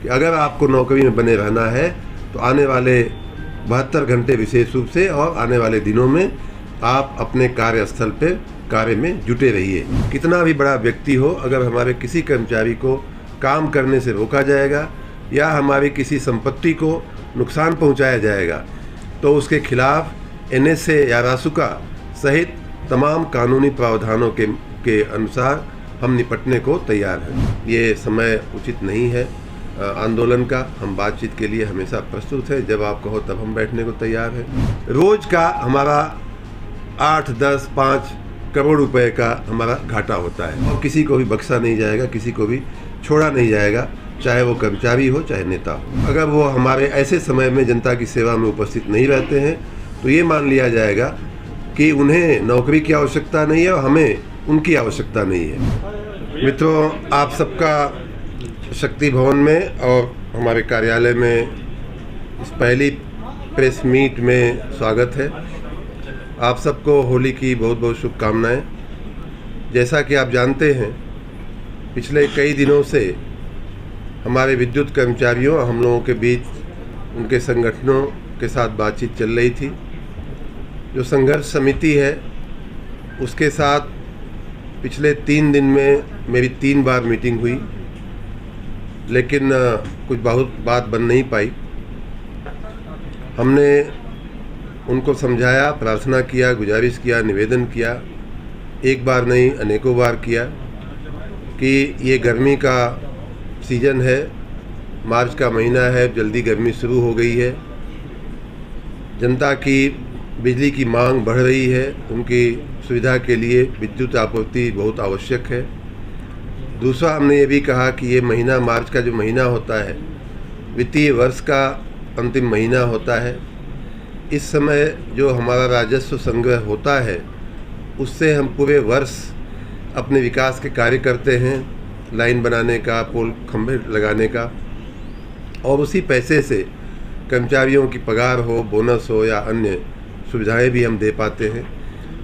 कि अगर आपको नौकरी में बने रहना है तो आने वाले 72 घंटे विशेष रूप से और आने वाले दिनों में आप अपने कार्यस्थल पर कार्य में जुटे रहिए। कितना भी बड़ा व्यक्ति हो, अगर हमारे किसी कर्मचारी को काम करने से रोका जाएगा या हमारी किसी संपत्ति को नुकसान पहुंचाया जाएगा तो उसके खिलाफ एनएसए या रासुका सहित तमाम कानूनी प्रावधानों के अनुसार हम निपटने को तैयार हैं। ये समय उचित नहीं है आंदोलन का। हम बातचीत के लिए हमेशा प्रस्तुत हैं। जब आप कहो तब हम बैठने को तैयार हैं। रोज का हमारा 8, 10, 5 करोड़ रुपए का हमारा घाटा होता है और किसी को भी बख्शा नहीं जाएगा, किसी को भी छोड़ा नहीं जाएगा, चाहे वो कर्मचारी हो चाहे नेता हो। अगर वो हमारे ऐसे समय में जनता की सेवा में उपस्थित नहीं रहते हैं तो ये मान लिया जाएगा कि उन्हें नौकरी की आवश्यकता नहीं है और हमें उनकी आवश्यकता नहीं है। मित्रों, आप सबका शक्ति भवन में और हमारे कार्यालय में इस पहली प्रेस मीट में स्वागत है। आप सबको होली की बहुत बहुत शुभकामनाएं। जैसा कि आप जानते हैं, पिछले कई दिनों से हमारे विद्युत कर्मचारियों हम लोगों के बीच उनके संगठनों के साथ बातचीत चल रही थी। जो संघर्ष समिति है उसके साथ पिछले 3 दिन में मेरी 3 बार मीटिंग हुई, लेकिन कुछ बहुत बात बन नहीं पाई। हमने उनको समझाया, प्रार्थना किया, गुजारिश किया, निवेदन किया, एक बार नहीं अनेकों बार किया कि ये गर्मी का सीज़न है, मार्च का महीना है, जल्दी गर्मी शुरू हो गई है, जनता की बिजली की मांग बढ़ रही है, उनकी सुविधा के लिए विद्युत आपूर्ति बहुत आवश्यक है। दूसरा, हमने ये भी कहा कि ये महीना, मार्च का जो महीना होता है, वित्तीय वर्ष का अंतिम महीना होता है। इस समय जो हमारा राजस्व संग्रह होता है उससे हम पूरे वर्ष अपने विकास के कार्य करते हैं, लाइन बनाने का, पोल खंभे लगाने का, और उसी पैसे से कर्मचारियों की पगार हो, बोनस हो या अन्य सुविधाएं भी हम दे पाते हैं।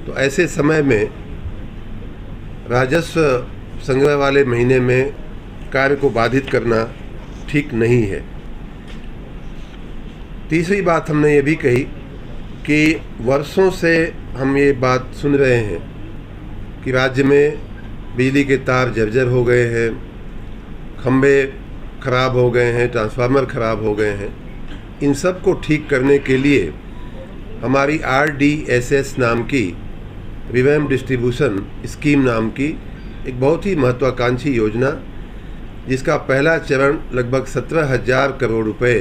तो ऐसे समय में राजस्व संग्रह वाले महीने में कार्य को बाधित करना ठीक नहीं है। तीसरी बात हमने ये भी कही कि वर्षों से हम ये बात सुन रहे हैं कि राज्य में बिजली के तार जर्जर हो गए हैं, खंभे खराब हो गए हैं, ट्रांसफार्मर खराब हो गए हैं। इन सब को ठीक करने के लिए हमारी RDSS नाम की, रिवैम्प डिस्ट्रीब्यूशन स्कीम नाम की एक बहुत ही महत्वाकांक्षी योजना, जिसका पहला चरण लगभग 17,000 करोड़ रुपए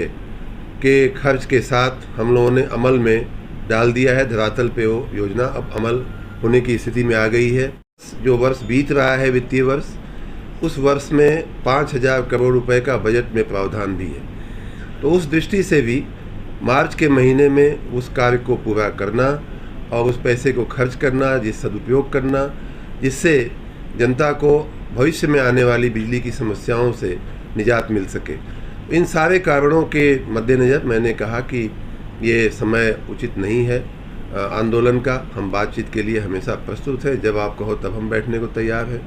के खर्च के साथ हम लोगों ने अमल में डाल दिया है। धरातल पे वो योजना अब अमल होने की स्थिति में आ गई है। जो वर्ष बीत रहा है, वित्तीय वर्ष, उस वर्ष में 5,000 करोड़ रुपए का बजट में प्रावधान भी है। तो उस दृष्टि से भी मार्च के महीने में उस कार्य को पूरा करना और उस पैसे को खर्च करना, सदुपयोग करना, जिससे जनता को भविष्य में आने वाली बिजली की समस्याओं से निजात मिल सके। इन सारे कारणों के मद्देनज़र मैंने कहा कि ये समय उचित नहीं है आंदोलन का। हम बातचीत के लिए हमेशा प्रस्तुत हैं। जब आप कहो तब हम बैठने को तैयार हैं।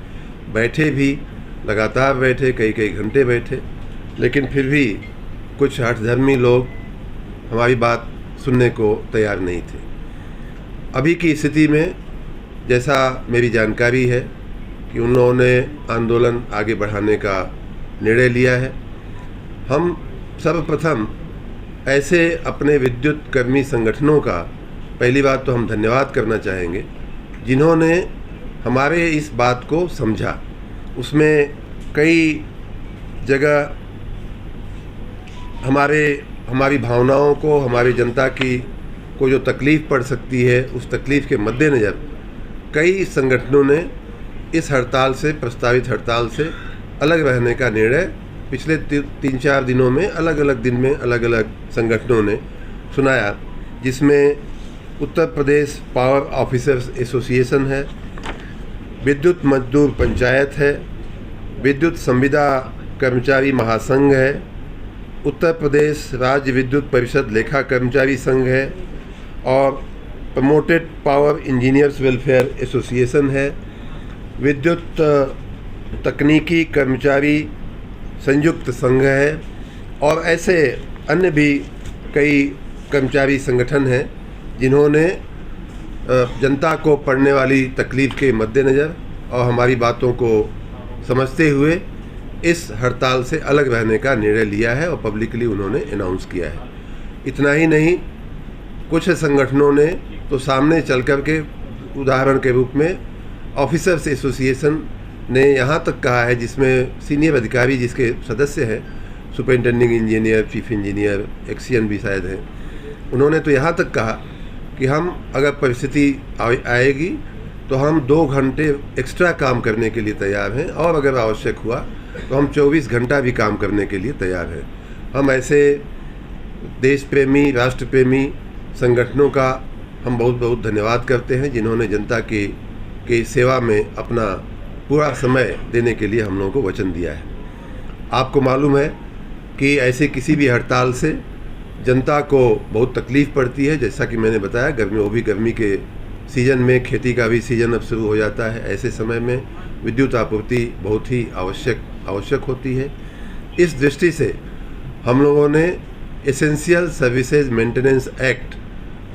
बैठे भी, लगातार बैठे, कई घंटे बैठे, लेकिन फिर भी कुछ हठधर्मी लोग हमारी बात सुनने को तैयार नहीं थे। अभी की स्थिति में जैसा मेरी जानकारी है कि उन लोगों ने आंदोलन आगे बढ़ाने का निर्णय लिया है। हम सर्वप्रथम ऐसे अपने विद्युत कर्मी संगठनों का पहली बात तो हम धन्यवाद करना चाहेंगे, जिन्होंने हमारे इस बात को समझा। उसमें कई जगह हमारी भावनाओं को, हमारी जनता को जो तकलीफ़ पड़ सकती है, उस तकलीफ़ के मद्देनज़र कई संगठनों ने इस हड़ताल से, प्रस्तावित हड़ताल से अलग रहने का निर्णय पिछले 3-4 दिनों में अलग अलग दिन में अलग अलग संगठनों ने सुनाया, जिसमें Uttar Pradesh power officers association है, विद्युत मजदूर पंचायत है, विद्युत संविदा कर्मचारी महासंघ है, उत्तर प्रदेश राज्य विद्युत परिषद लेखा कर्मचारी संघ है और promoted power engineers welfare association है, विद्युत तकनीकी कर्मचारी संयुक्त संघ है, और ऐसे अन्य भी कई कर्मचारी संगठन हैं जिन्होंने जनता को पड़ने वाली तकलीफ़ के मद्देनज़र और हमारी बातों को समझते हुए इस हड़ताल से अलग रहने का निर्णय लिया है और पब्लिकली उन्होंने अनाउंस किया है। इतना ही नहीं, कुछ संगठनों ने तो सामने चल कर के उदाहरण के रूप में ऑफिसर्स एसोसिएशन ने यहाँ तक कहा है, जिसमें सीनियर अधिकारी जिसके सदस्य हैं, सुपरिटेंडिंग इंजीनियर, चीफ इंजीनियर, एक्सियन भी शायद हैं, उन्होंने तो यहाँ तक कहा कि हम अगर परिस्थिति आएगी तो हम 2 घंटे एक्स्ट्रा काम करने के लिए तैयार हैं और अगर आवश्यक हुआ तो हम 24 घंटा भी काम करने के लिए तैयार हैं। हम ऐसे देश प्रेमी, राष्ट्र प्रेमी संगठनों का हम बहुत बहुत धन्यवाद करते हैं जिन्होंने जनता की सेवा में अपना पूरा समय देने के लिए हम लोगों को वचन दिया है। आपको मालूम है कि ऐसे किसी भी हड़ताल से जनता को बहुत तकलीफ़ पड़ती है। जैसा कि मैंने बताया, वो भी गर्मी के सीज़न में, खेती का भी सीज़न अब शुरू हो जाता है। ऐसे समय में विद्युत आपूर्ति बहुत ही आवश्यक होती है। इस दृष्टि से हम लोगों ने एसेंशियल सर्विसेज मेंटेनेंस एक्ट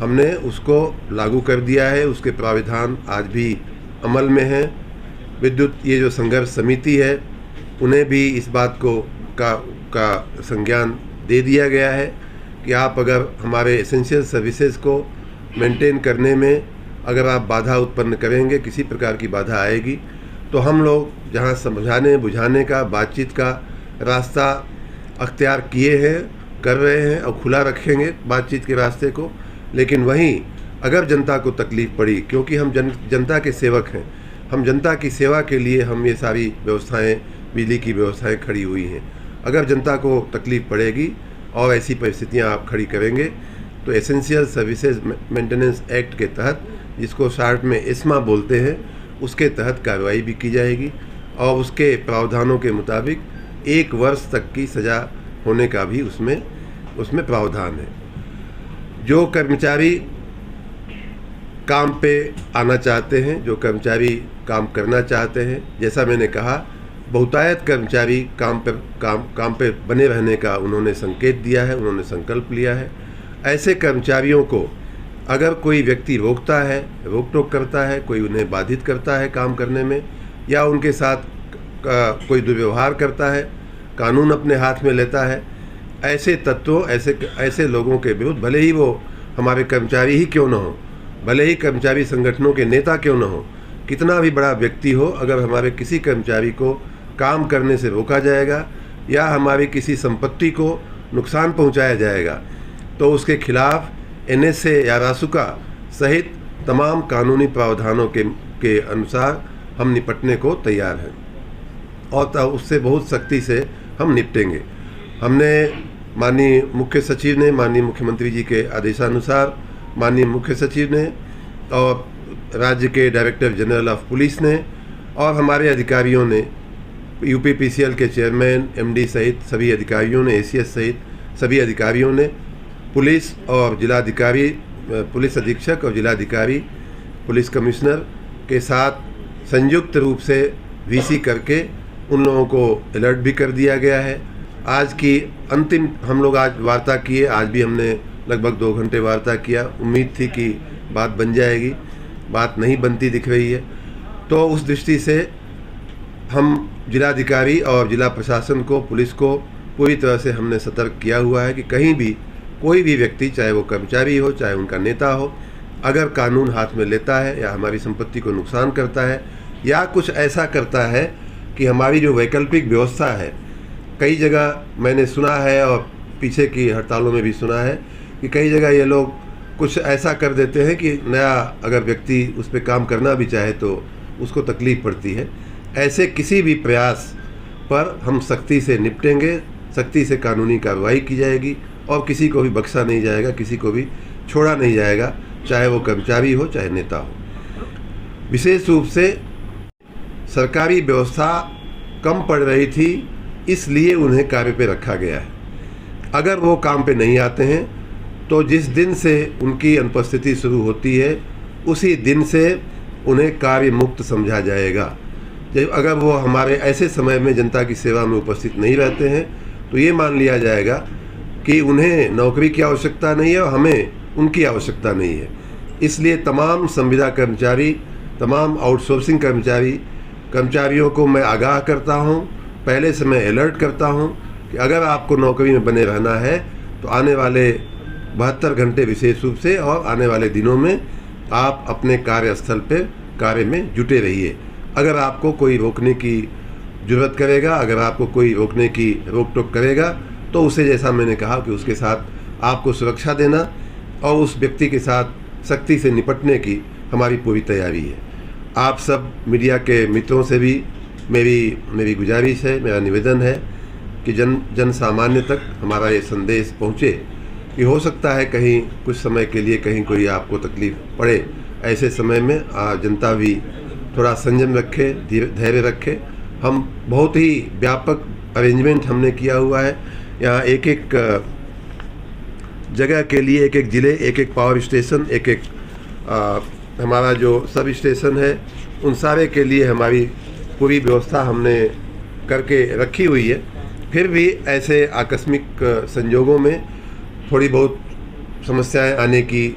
हमने उसको लागू कर दिया है। उसके प्राविधान आज भी अमल में हैं। विद्युत ये जो संघर्ष समिति है, उन्हें भी इस बात का संज्ञान दे दिया गया है कि आप अगर हमारे एसेंशियल सर्विसेज को मेंटेन करने में अगर आप बाधा उत्पन्न करेंगे, किसी प्रकार की बाधा आएगी, तो हम लोग जहां समझाने बुझाने का, बातचीत का रास्ता अख्तियार किए हैं, कर रहे हैं और खुला रखेंगे बातचीत के रास्ते को। लेकिन वहीं अगर जनता को तकलीफ़ पड़ी, क्योंकि हम जनता के सेवक हैं, हम जनता की सेवा के लिए हम ये सारी व्यवस्थाएं, बिजली की व्यवस्थाएं खड़ी हुई हैं। अगर जनता को तकलीफ़ पड़ेगी और ऐसी परिस्थितियां आप खड़ी करेंगे तो एसेंशियल सर्विसेज मेंटेनेंस एक्ट के तहत, जिसको शार्ट में एस्मा बोलते हैं, उसके तहत कार्रवाई भी की जाएगी और उसके प्रावधानों के मुताबिक 1 वर्ष तक की सज़ा होने का भी उसमें प्रावधान है। जो कर्मचारी काम पे आना चाहते हैं, जो कर्मचारी काम करना चाहते हैं, जैसा मैंने कहा, बहुतायत कर्मचारी काम पे बने रहने का उन्होंने संकेत दिया है, उन्होंने संकल्प लिया है। ऐसे कर्मचारियों को अगर कोई व्यक्ति रोकता है, रोक टोक करता है, कोई उन्हें बाधित करता है काम करने में, या उनके साथ कोई दुर्व्यवहार करता है, कानून अपने हाथ में लेता है, ऐसे तत्वों, ऐसे लोगों के विरुद्ध, भले ही वो हमारे कर्मचारी ही क्यों न हो, भले ही कर्मचारी संगठनों के नेता क्यों न हो, कितना भी बड़ा व्यक्ति हो, अगर हमारे किसी कर्मचारी को काम करने से रोका जाएगा या हमारी किसी संपत्ति को नुकसान पहुंचाया जाएगा, तो उसके खिलाफ NSA या रासुका सहित तमाम कानूनी प्रावधानों के अनुसार हम निपटने को तैयार हैं और उससे बहुत सख्ती से हम निपटेंगे। हमने माननीय मुख्य सचिव ने, माननीय मुख्यमंत्री जी के आदेशानुसार, माननीय मुख्य सचिव ने और राज्य के डायरेक्टर जनरल ऑफ पुलिस ने और हमारे अधिकारियों ने, UPPCL के चेयरमैन, MD सहित सभी अधिकारियों ने, ACS सहित सभी अधिकारियों ने, पुलिस और जिलाधिकारी, पुलिस अधीक्षक और जिलाधिकारी, पुलिस कमिश्नर के साथ संयुक्त रूप से VC करके उन लोगों को अलर्ट भी कर दिया गया है। आज की अंतिम हम लोग आज वार्ता किए, आज भी हमने लगभग 2 घंटे वार्ता किया। उम्मीद थी कि बात बन जाएगी, बात नहीं बनती दिख रही है। तो उस दृष्टि से हम जिलाधिकारी और जिला प्रशासन को, पुलिस को पूरी तरह से हमने सतर्क किया हुआ है कि कहीं भी कोई भी व्यक्ति, चाहे वो कर्मचारी हो, चाहे उनका नेता हो, अगर कानून हाथ में लेता है या हमारी संपत्ति को नुकसान करता है या कुछ ऐसा करता है कि हमारी जो वैकल्पिक व्यवस्था है, कई जगह मैंने सुना है और पीछे की हड़तालों में भी सुना है कि कई जगह ये लोग कुछ ऐसा कर देते हैं कि नया अगर व्यक्ति उस पर काम करना भी चाहे तो उसको तकलीफ़ पड़ती है। ऐसे किसी भी प्रयास पर हम सख्ती से निपटेंगे, सख्ती से कानूनी कार्रवाई की जाएगी और किसी को भी बख्शा नहीं जाएगा, किसी को भी छोड़ा नहीं जाएगा, चाहे वो कर्मचारी हो, चाहे नेता हो। विशेष रूप से सरकारी व्यवस्था कम पड़ रही थी, इसलिए उन्हें कार्य पे रखा गया है। अगर वो काम पे नहीं आते हैं तो जिस दिन से उनकी अनुपस्थिति शुरू होती है, उसी दिन से उन्हें कार्य मुक्त समझा जाएगा। जब अगर वो हमारे ऐसे समय में जनता की सेवा में उपस्थित नहीं रहते हैं तो ये मान लिया जाएगा कि उन्हें नौकरी की आवश्यकता नहीं है और हमें उनकी आवश्यकता नहीं है। इसलिए तमाम संविदा कर्मचारी, तमाम आउटसोर्सिंग कर्मचारियों को मैं आगाह करता हूँ, पहले से मैं अलर्ट करता हूँ कि अगर आपको नौकरी में बने रहना है तो आने वाले 72 घंटे विशेष रूप से और आने वाले दिनों में आप अपने कार्यस्थल पर कार्य में जुटे रहिए। अगर आपको कोई रोकने की ज़रूरत करेगा, अगर आपको कोई रोकने की रोक टोक करेगा तो उसे, जैसा मैंने कहा, कि उसके साथ आपको सुरक्षा देना और उस व्यक्ति के साथ सख्ती से निपटने की हमारी पूरी तैयारी है। आप सब मीडिया के मित्रों से भी मेरी गुजारिश है, मेरा निवेदन है कि जन सामान्य तक हमारा ये संदेश पहुँचे कि हो सकता है कहीं कुछ समय के लिए कहीं कोई आपको तकलीफ़ पड़े। ऐसे समय में जनता भी थोड़ा संयम रखे, धैर्य रखे। हम बहुत ही व्यापक अरेंजमेंट हमने किया हुआ है। यहाँ एक एक जगह के लिए, एक एक ज़िले, एक एक पावर स्टेशन, एक एक हमारा जो सब स्टेशन है, उन सारे के लिए हमारी पूरी व्यवस्था हमने करके रखी हुई है। फिर भी ऐसे आकस्मिक संजोगों में थोड़ी बहुत समस्याएं आने की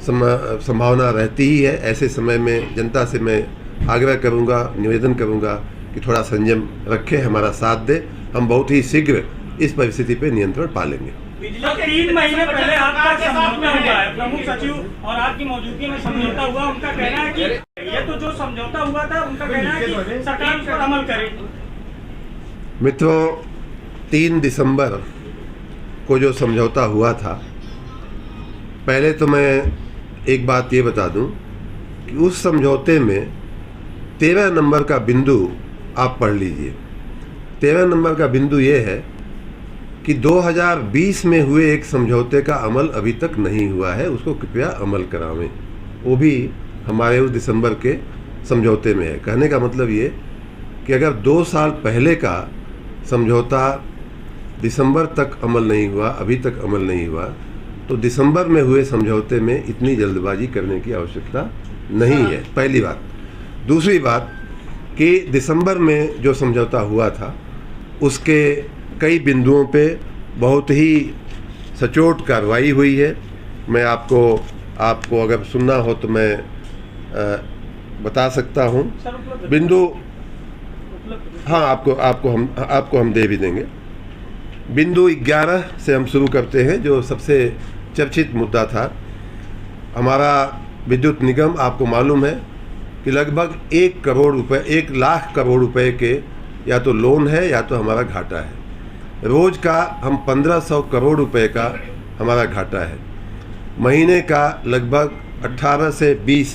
संभावना रहती ही है। ऐसे समय में जनता से मैं आग्रह करूंगा, निवेदन करूंगा कि थोड़ा संयम रखें, हमारा साथ दे। हम बहुत ही शीघ्र इस परिस्थिति पर नियंत्रण पा लेंगे। 3 महीने पहले आपका समझौता हुआ है, प्रमुख सचिव और आपकी मौजूदगी में समझौता हुआ। उनका कहना है कि ये तो जो समझौता हुआ था, उनका कहना है कि सरकार उस पर अमल करे। मित्रों, 3 दिसंबर को जो समझौता हुआ था, पहले तो मैं एक बात ये बता दूं कि उस समझौते में 13 नंबर का बिंदु आप पढ़ लीजिए। 13 नंबर का बिंदु ये है कि 2020 में हुए एक समझौते का अमल अभी तक नहीं हुआ है, उसको कृपया अमल करावें। वो भी हमारे उस दिसंबर के समझौते में है। कहने का मतलब ये कि अगर 2 साल पहले का समझौता दिसंबर तक अमल नहीं हुआ, अभी तक अमल नहीं हुआ, तो दिसंबर में हुए समझौते में इतनी जल्दबाजी करने की आवश्यकता नहीं है, पहली बात। दूसरी बात कि दिसंबर में जो समझौता हुआ था उसके कई बिंदुओं पे बहुत ही सचोट कार्रवाई हुई है। मैं आपको अगर सुनना हो तो मैं बता सकता हूँ बिंदु। हाँ, आपको हम दे भी देंगे। बिंदु 11 से हम शुरू करते हैं, जो सबसे चर्चित मुद्दा था। हमारा विद्युत निगम, आपको मालूम है कि लगभग 1 करोड़ रुपए, 1 लाख करोड़ रुपए के या तो लोन है या तो हमारा घाटा है। रोज़ का हम 1500 करोड़ रुपए का हमारा घाटा है। महीने का लगभग 18 से 20,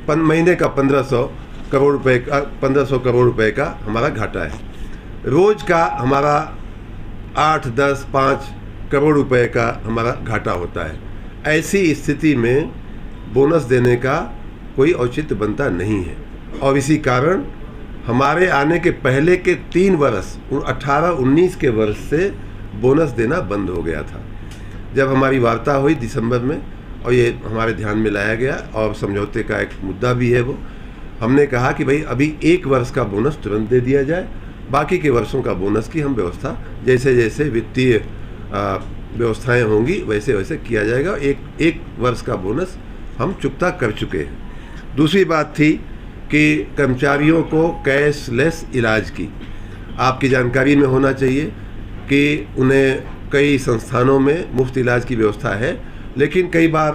महीने का 1500 करोड़ रुपए का 1500 करोड़ रुपए का हमारा घाटा है। रोज़ का हमारा 8, 10, 5 करोड़ रुपए का हमारा घाटा होता है। ऐसी स्थिति में बोनस देने का कोई औचित्य बनता नहीं है और इसी कारण हमारे आने के पहले के 3 वर्ष, 18-19 के वर्ष से बोनस देना बंद हो गया था। जब हमारी वार्ता हुई दिसंबर में और ये हमारे ध्यान में लाया गया और समझौते का एक मुद्दा भी है वो, हमने कहा कि भाई अभी 1 वर्ष का बोनस तुरंत दे दिया जाए, बाकी के वर्षों का बोनस की हम व्यवस्था जैसे जैसे वित्तीय व्यवस्थाएं होंगी वैसे वैसे किया जाएगा। एक वर्ष का बोनस हम चुकता कर चुके हैं। दूसरी बात थी कि कर्मचारियों को कैशलेस इलाज की आपकी जानकारी में होना चाहिए कि उन्हें कई संस्थानों में मुफ्त इलाज की व्यवस्था है, लेकिन कई बार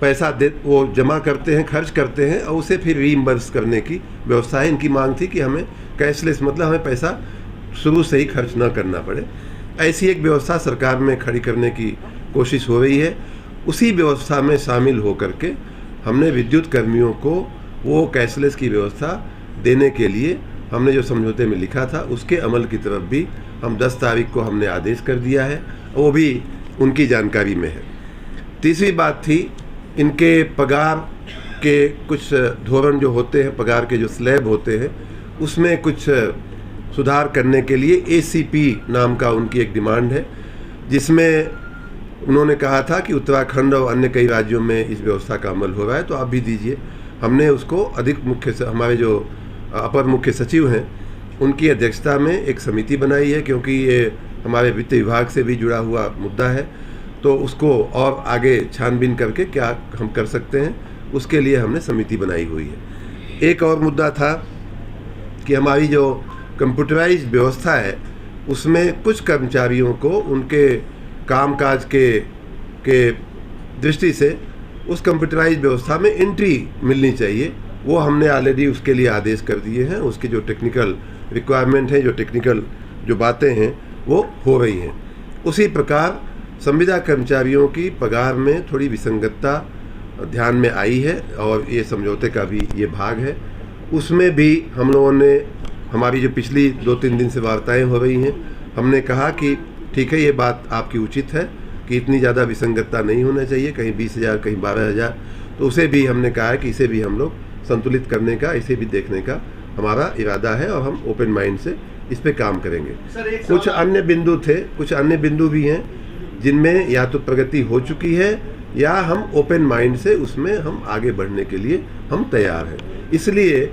पैसा वो जमा करते हैं, खर्च करते हैं और उसे फिर रीइंबर्स करने की व्यवस्था है। इनकी मांग थी कि हमें कैशलेस, मतलब हमें पैसा शुरू से ही खर्च न करना पड़े। ऐसी एक व्यवस्था सरकार में खड़ी करने की कोशिश हो रही है। उसी व्यवस्था में शामिल होकर के हमने विद्युत कर्मियों को वो कैशलेस की व्यवस्था देने के लिए हमने जो समझौते में लिखा था उसके अमल की तरफ भी हम 10 तारीख को हमने आदेश कर दिया है, वो भी उनकी जानकारी में है। तीसरी बात थी, इनके पगार के कुछ धोरण जो होते हैं, पगार के जो स्लैब होते हैं, उसमें कुछ सुधार करने के लिए ACP नाम का उनकी एक डिमांड है, जिसमें उन्होंने कहा था कि उत्तराखंड और अन्य कई राज्यों में इस व्यवस्था का अमल हो रहा है तो आप भी दीजिए। हमने उसको हमारे जो अपर मुख्य सचिव हैं उनकी अध्यक्षता में एक समिति बनाई है, क्योंकि ये हमारे वित्त विभाग से भी जुड़ा हुआ मुद्दा है, तो उसको और आगे छानबीन करके क्या हम कर सकते हैं, उसके लिए हमने समिति बनाई हुई है। एक और मुद्दा था कि हमारी जो कंप्यूटराइज्ड व्यवस्था है उसमें कुछ कर्मचारियों को उनके कामकाज के दृष्टि से उस कंप्यूटराइज्ड व्यवस्था में एंट्री मिलनी चाहिए। वो हमने ऑलरेडी उसके लिए आदेश कर दिए हैं। उसकी जो टेक्निकल रिक्वायरमेंट है, जो टेक्निकल जो बातें हैं वो हो रही हैं। उसी प्रकार संविदा कर्मचारियों की पगार में थोड़ी विसंगतता ध्यान में आई है और ये समझौते का भी ये भाग है। उसमें भी हम लोगों ने, हमारी जो पिछली 2-3 दिन से वार्ताएं हो रही हैं, हमने कहा कि ठीक है, ये बात आपकी उचित है कि इतनी ज़्यादा विसंगतता नहीं होना चाहिए, कहीं 20,000 कहीं 12,000, तो उसे भी हमने कहा है कि इसे भी हम लोग संतुलित करने का, इसे भी देखने का हमारा इरादा है और हम ओपन माइंड से इस पे काम करेंगे। कुछ अन्य बिंदु थे, कुछ अन्य बिंदु भी हैं जिनमें या तो प्रगति हो चुकी है या हम ओपन माइंड से उसमें हम आगे बढ़ने के लिए हम तैयार हैं। इसलिए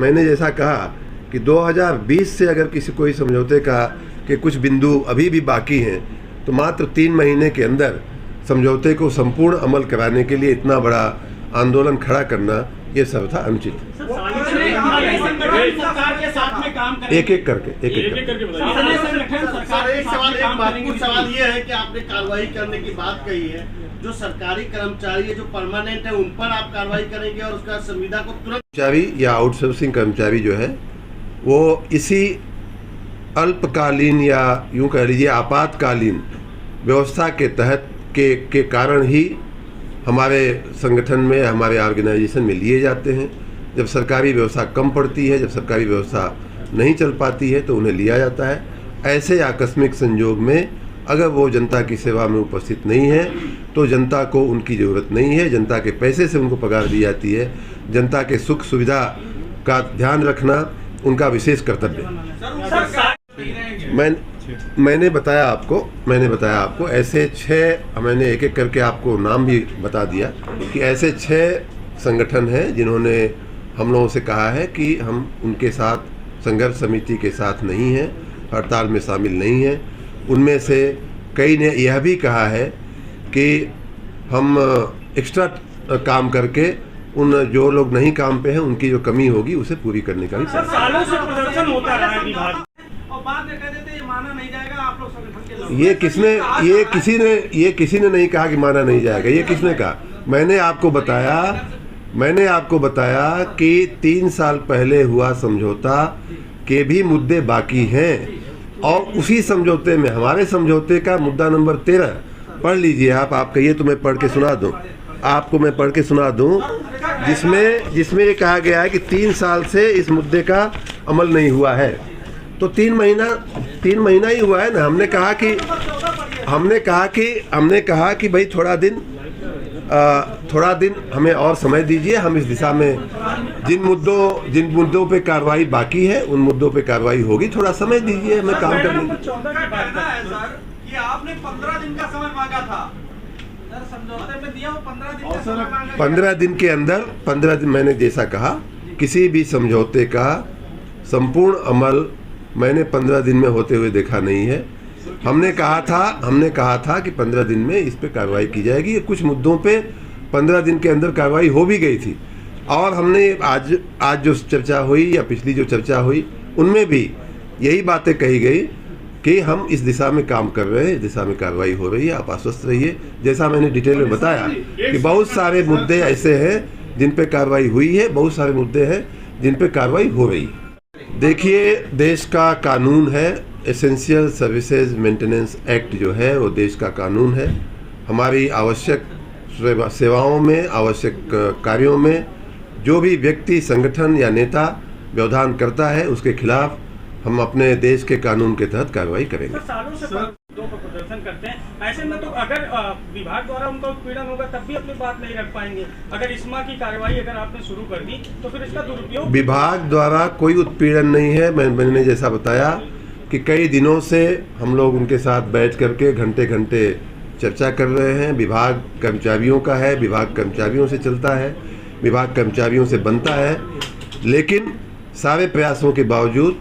मैंने जैसा कहा कि 2020 से अगर किसी कोई समझौते का के कुछ बिंदु अभी भी बाकी हैं तो मात्र 3 महीने के अंदर समझौते को संपूर्ण अमल कराने के लिए इतना बड़ा आंदोलन खड़ा करना ये सर्वथा अनुचित है। एक एक करके सवाल ये है कि आपने कार्रवाई करने की बात कही है, जो सरकारी कर्मचारी है जो परमानेंट है उन पर आप कार्रवाई करेंगे और उसका संविदा को तुरंत कर्मचारी या आउटसोर्सिंग कर्मचारी जो है वो इसी अल्पकालीन या यूं कह लीजिए आपातकालीन व्यवस्था के तहत के कारण ही हमारे संगठन में, हमारे ऑर्गेनाइजेशन में लिए जाते हैं। जब सरकारी व्यवस्था कम पड़ती है, जब सरकारी व्यवस्था नहीं चल पाती है तो उन्हें लिया जाता है। ऐसे आकस्मिक संजोग में अगर वो जनता की सेवा में उपस्थित नहीं है तो जनता को उनकी ज़रूरत नहीं है, जनता के पैसे से उनको पगार दी जाती है। जनता के सुख सुविधा का ध्यान रखना उनका विशेष कर्तव्य है। मैंने बताया आपको ऐसे 6, मैंने एक एक करके आपको नाम भी बता दिया कि ऐसे 6 संगठन हैं जिन्होंने हम लोगों से कहा है कि हम उनके साथ संघर्ष समिति के साथ नहीं हैं, हड़ताल में शामिल नहीं हैं। उनमें से कई ने यह भी कहा है कि हम एक्स्ट्रा काम करके उन जो लोग नहीं काम पे हैं उनकी जो कमी होगी उसे पूरी करने का भी सालों से प्रदर्शन होता रहा है विभाग। और बाद में कह देते ये माना नहीं जाएगा, आप लोग संगठन के लोग। ये किसी ने नहीं कहा कि माना नहीं जाएगा। ये किसने कहा? मैंने आपको बताया कि 3 साल पहले हुआ समझौता के भी मुद्दे बाकी हैं और उसी समझौते में, हमारे समझौते का मुद्दा नंबर 13 पढ़ लीजिए आप कहिए तो मैं पढ़ के सुना दूं आपको, मैं पढ़ के सुना दूं जिसमें ये कहा गया है कि 3 साल से इस मुद्दे का अमल नहीं हुआ है। तो 3 महीना ही हुआ है ना। हमने कहा कि भाई थोड़ा दिन हमें और समय दीजिए। हम इस दिशा में जिन मुद्दों पे कार्रवाई बाकी है उन मुद्दों पे कार्रवाई होगी। थोड़ा समय दीजिए, हमें काम करने दीजिए। कहना है सर कि आपने 15 दिन का समय मांगा था, समझौते में दिया, वो 15 दिन का समय मांगा। 15 दिन के अंदर 15 दिन, मैंने जैसा कहा किसी भी समझौते का संपूर्ण अमल मैंने 15 दिन में होते हुए देखा नहीं है। हमने कहा था कि 15 दिन में इस पे कार्रवाई की जाएगी। कुछ मुद्दों पे 15 दिन के अंदर कार्रवाई हो भी गई थी और हमने आज जो चर्चा हुई या पिछली जो चर्चा हुई उनमें भी यही बातें कही गई कि हम इस दिशा में काम कर रहे हैं, इस दिशा में कार्रवाई हो रही है, आप आश्वस्त रहिए। जैसा मैंने डिटेल में बताया कि बहुत सारे मुद्दे ऐसे हैं जिन पे कार्रवाई हुई है, बहुत सारे मुद्दे हैं जिन पे कार्रवाई हो रही है। देखिए, देश का कानून है, एसेंशियल सर्विसेज मेंटेनेंस एक्ट जो है वो देश का कानून है। हमारी आवश्यक सेवाओं में, आवश्यक कार्यों में जो भी व्यक्ति, संगठन या नेता व्यवधान करता है उसके खिलाफ हम अपने देश के कानून के तहत कार्रवाई करेंगे। सालों से प्रदर्शन करते हैं, ऐसे में तो अगर विभाग द्वारा उनका उत्पीड़न होगा तब भी अपनी बात नहीं रख पाएंगे। अगर इस्मा की कार्रवाई अगर आपने शुरू कर दी तो फिर इसका दुरुपयोग। विभाग द्वारा कोई उत्पीड़न नहीं है। मैंने जैसा बताया कि कई दिनों से हम लोग उनके साथ बैठ करके घंटे चर्चा कर रहे हैं। विभाग कर्मचारियों का है, विभाग कर्मचारियों से चलता है, विभाग कर्मचारियों से बनता है, लेकिन सारे प्रयासों के बावजूद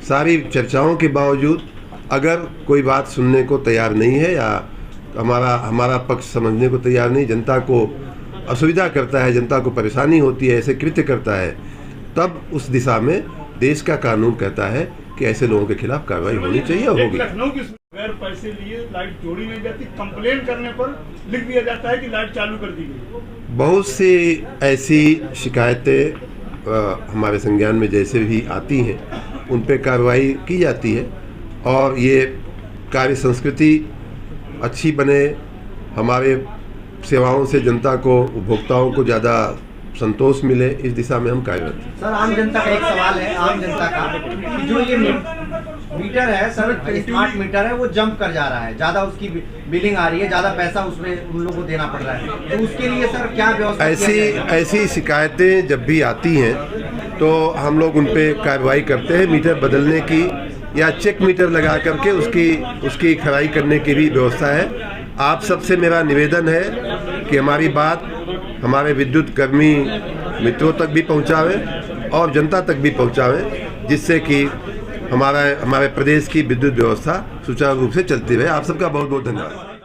सारी चर्चाओं के बावजूद अगर कोई बात सुनने को तैयार नहीं है या हमारा पक्ष समझने को तैयार नहीं, जनता को असुविधा करता है, जनता को परेशानी होती है, ऐसे कृत्य करता है, तब उस दिशा में देश का कानून कहता है कि ऐसे लोगों के खिलाफ कार्रवाई होनी चाहिए और होगी। लखनऊ की बगैर पैसे लिए लाइट जोड़ी नहीं जाती, कंप्लेन करने पर लिख दिया जाता है कि लाइट चालू कर दी गई। बहुत सी ऐसी शिकायतें हमारे संज्ञान में जैसे भी आती हैं उन पे कार्रवाई की जाती है और ये कार्य संस्कृति अच्छी बने, हमारे सेवाओं से जनता को, उपभोक्ताओं को ज़्यादा संतोष मिले, इस दिशा में हम कार्यरत हैं। सर, आम जनता का एक सवाल है, आम जनता का कि जो ये मीटर है सर, स्मार्ट मीटर है, वो जंप कर जा रहा है, ज़्यादा उसकी बिलिंग आ रही है, ज़्यादा पैसा उसमें उन लोगों को देना पड़ रहा है, तो उसके लिए सर क्या व्यवस्था? ऐसी शिकायतें जब भी आती हैं तो हम लोग उन पे कार्रवाई करते हैं, मीटर बदलने की या चेक मीटर लगा करके उसकी खराई करने की भी व्यवस्था है। आप सबसे मेरा निवेदन है कि हमारी बात हमारे विद्युत कर्मी मित्रों तक भी पहुंचावें और जनता तक भी पहुंचावें, जिससे कि हमारे प्रदेश की विद्युत व्यवस्था सुचारू रूप से चलती रहे। आप सबका बहुत बहुत धन्यवाद।